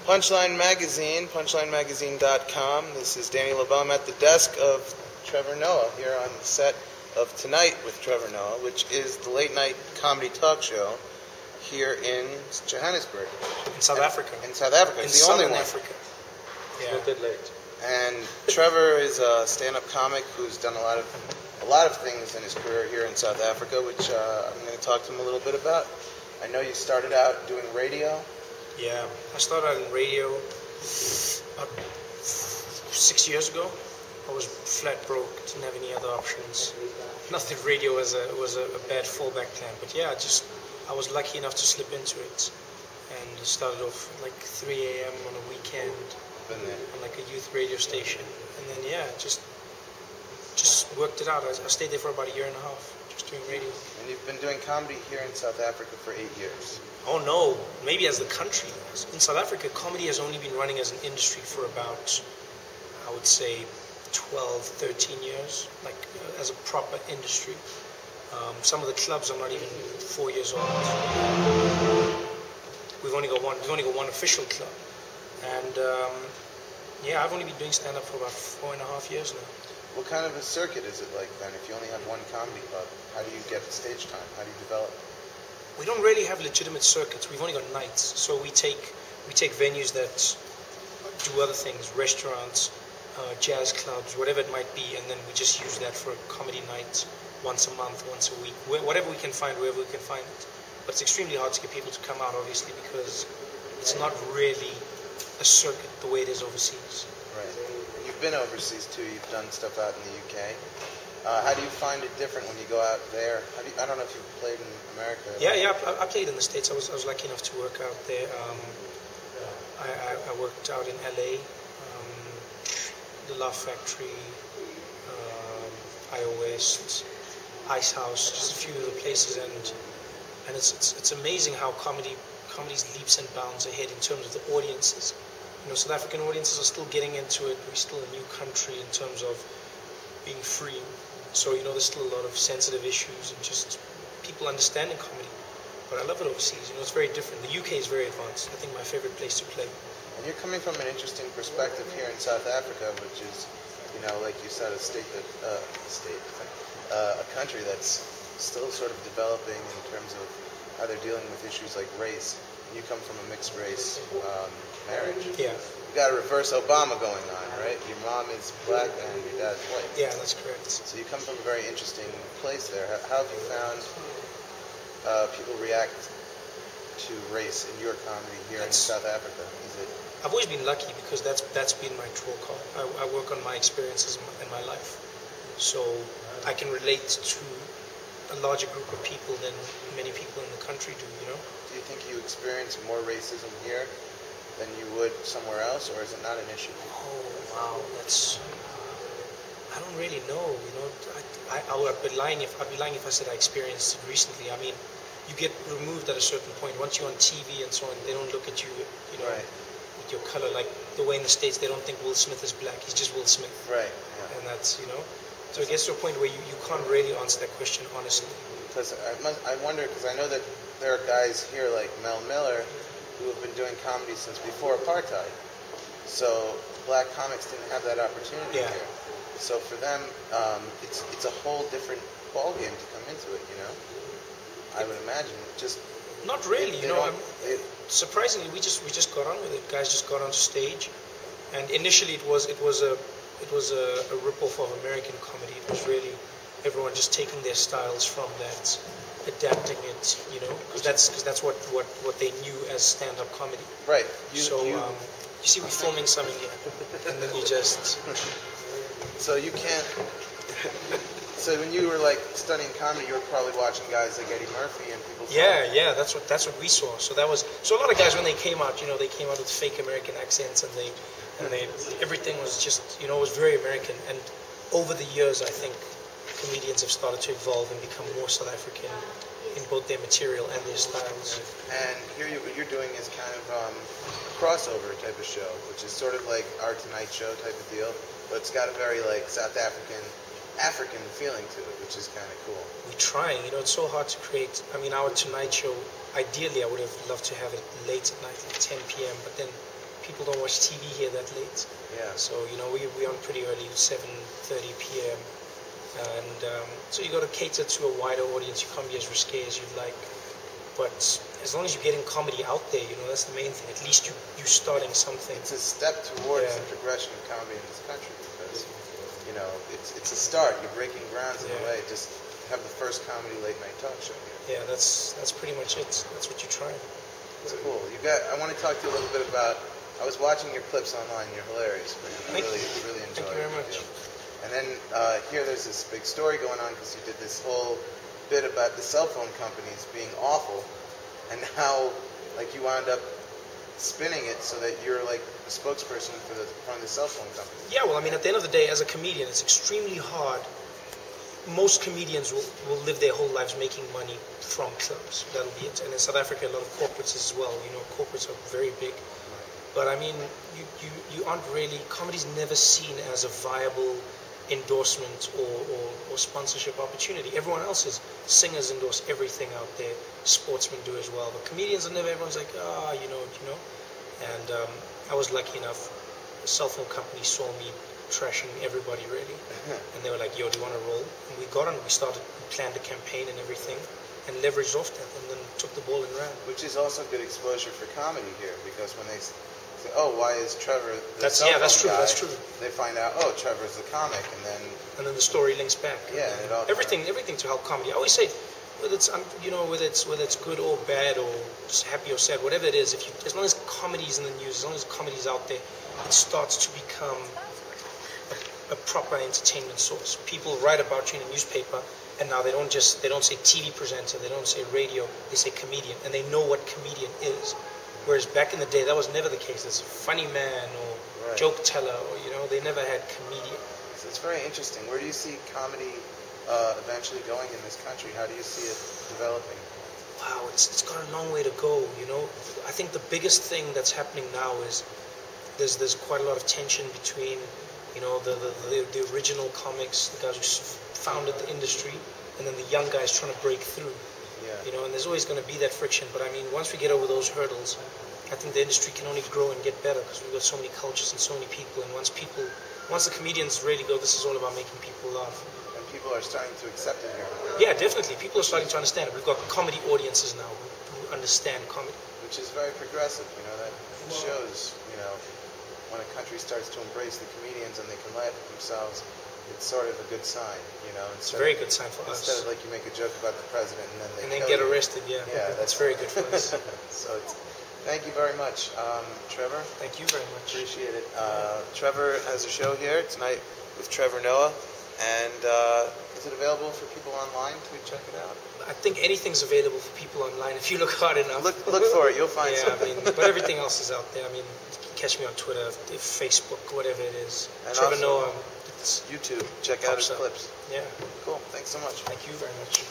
Punchline Magazine, punchlinemagazine.com. This is Danny LaBelle. I'm at the desk of Trevor Noah here on the set of Tonight with Trevor Noah, which is the late night comedy talk show here in Johannesburg. In South Africa. In South Africa. It's the only one. Africa. Yeah. It's not that late. And Trevor is a stand-up comic who's done a lot of things in his career here in South Africa, which I'm going to talk to him a little bit about. I know you started out doing radio. Yeah, I started out in radio about 6 years ago. I was flat broke, didn't have any other options. Not that radio was a bad fallback plan, but yeah, I was lucky enough to slip into it. And it started off at like 3 a.m. on a weekend on like a youth radio station. And then yeah, just worked it out. I stayed there for about a year and a half, just doing radio. And you've been doing comedy here in South Africa for 8 years. Oh no, maybe as the country. In South Africa, comedy has only been running as an industry for about, I would say, 12, 13 years, like as a proper industry. Some of the clubs are not even 4 years old. We've only got one official club. And yeah, I've only been doing stand-up for about 4.5 years now. What kind of a circuit is it like then? If you only have one comedy club, how do you get stage time? How do you develop? We don't really have legitimate circuits. We've only got nights. So we take venues that do other things, restaurants, jazz clubs, whatever it might be, and then we just use that for a comedy night once a month, once a week, whatever we can find, wherever we can find it. But it's extremely hard to get people to come out, obviously, because it's not really a circuit the way it is overseas. Right. You've been overseas too. You've done stuff out in the UK. How do you find it different when you go out there? I don't know if you've played in America. Yeah. I played in the States. I was lucky enough to work out there. I worked out in LA, the Laugh Factory, IO West, Ice House, just a few of the places, and it's amazing how comedy's leaps and bounds ahead in terms of the audiences. You know, South African audiences are still getting into it. We're still a new country in terms of being free. So, you know, there's still a lot of sensitive issues and just people understanding comedy. But I love it overseas. You know, it's very different. The UK is very advanced. I think my favorite place to play. And you're coming from an interesting perspective here in South Africa, which is, you know, like you said, a country that's still sort of developing in terms of how they're dealing with issues like race. You come from a mixed race marriage. Yeah. You got a reverse Obama going on, right? Your mom is black and your dad's white. Yeah, that's correct. So you come from a very interesting place there. How have you found people react to race in your comedy here in South Africa? I've always been lucky because that's been my draw card. I work on my experiences in my life, so I can relate to a larger group of people than many people in the country do. You know. Do you think you experience more racism here than you would somewhere else, or is it not an issue? Oh wow, I don't really know. You know, I'd be lying if I said I experienced it recently. I mean, you get removed at a certain point. Once you're on TV and so on, they don't look at you, you know, right, with your color. Like the way in the States, they don't think Will Smith is black. He's just Will Smith. Right. Yeah. And that's, you know, so it gets to a point where you can't really answer that question honestly. Because I wonder, because I know that there are guys here like Mel Miller who have been doing comedy since before apartheid. So black comics didn't have that opportunity here. So for them, it's a whole different ballgame to come into it, you know? I would imagine. Just not really, you know. Surprisingly, we just got on with it. Guys just got on stage, and initially it was a rip-off of American comedy. It was really everyone just taking their styles from that, adapting it, you know, because that's what they knew as stand-up comedy. Right. You see, we're filming something here, and then you just. So you can't. So when you were like studying comedy, you were probably watching guys like Eddie Murphy and people. Yeah, that's what we saw. So a lot of guys when they came out, you know, they came out with fake American accents, and they everything was just, you know, it was very American. And over the years, I think comedians have started to evolve and become more South African in both their material and their styles. And here what you're doing is kind of a crossover type of show, which is sort of like our Tonight Show type of deal, but it's got a very like South African feeling to it, which is kind of cool. We're trying, you know, it's so hard to create. I mean, our Tonight Show, ideally I would have loved to have it late at night, like 10 p.m., but then people don't watch TV here that late. Yeah. So, you know, we on pretty early, 7:30 p.m. And so you got to cater to a wider audience. You can't be as risque as you'd like. But as long as you're getting comedy out there, you know, that's the main thing. At least you're starting something. It's a step towards the progression of comedy in this country because, you know, it's a start. You're breaking grounds in a way. Just have the first comedy late night talk show here. Yeah, that's pretty much it. That's what you try. That's cool. I want to talk to you a little bit about. I was watching your clips online. You're hilarious, man. I really enjoy it. Thank you very much. And then here there's this big story going on because you did this whole bit about the cell phone companies being awful, and how like you wound up spinning it so that you're like the spokesperson for the cell phone company. Yeah, well, I mean, at the end of the day, as a comedian, it's extremely hard. Most comedians will live their whole lives making money from clubs. That'll be it. And in South Africa, a lot of corporates as well. You know, corporates are very big. But I mean, you aren't really, comedy's never seen as a viable endorsement or sponsorship opportunity. Everyone else is, singers endorse everything out there, sportsmen do as well. But comedians are never, everyone's like, you know. And I was lucky enough, the cell phone company saw me trashing everybody really. And they were like, yo, do you want to roll? And we got on, we planned a campaign and everything, and leveraged off that, and then took the ball and ran. Which is also good exposure for comedy here, because when they say, oh, why is Trevor the cell phone guy? That's true. They find out, oh, Trevor's the comic, and then the story links back. Yeah, and it all everything to help comedy. I always say, whether it's good or bad or just happy or sad, whatever it is, as long as comedy's in the news, as long as comedy's out there, it starts to become a proper entertainment source. People write about you in a newspaper, and now they don't say TV presenter, they don't say radio, they say comedian, and they know what comedian is. Whereas back in the day, that was never the case. It's a funny man or joke teller, or they never had comedian. So it's very interesting. Where do you see comedy eventually going in this country? How do you see it developing? Wow, it's got a long way to go. I think the biggest thing that's happening now is there's quite a lot of tension between the original comics, the guys who founded the industry, and then the young guys trying to break through. Yeah. And there's always going to be that friction. But I mean, once we get over those hurdles, I think the industry can only grow and get better because we've got so many cultures and so many people. And once the comedians really go, this is all about making people laugh. And people are starting to accept it here. Yeah, definitely. People are starting to understand it. We've got comedy audiences now who understand comedy. Which is very progressive. That shows, when a country starts to embrace the comedians and they can laugh at themselves, it's sort of a good sign, It's a very good sign for us. Instead of like you make a joke about the president and then get arrested, yeah. Yeah, that's very good for us. So thank you very much, Trevor. Thank you very much. Appreciate it. Trevor has a show here tonight with Trevor Noah, and is it available for people online to check it out? I think anything's available for people online if you look hard enough. Look for it, you'll find something. But everything else is out there. I mean, you can catch me on Twitter, Facebook, whatever it is. And Trevor Noah. YouTube. Check out his clips. Yeah. Cool. Thanks so much. Thank you very much.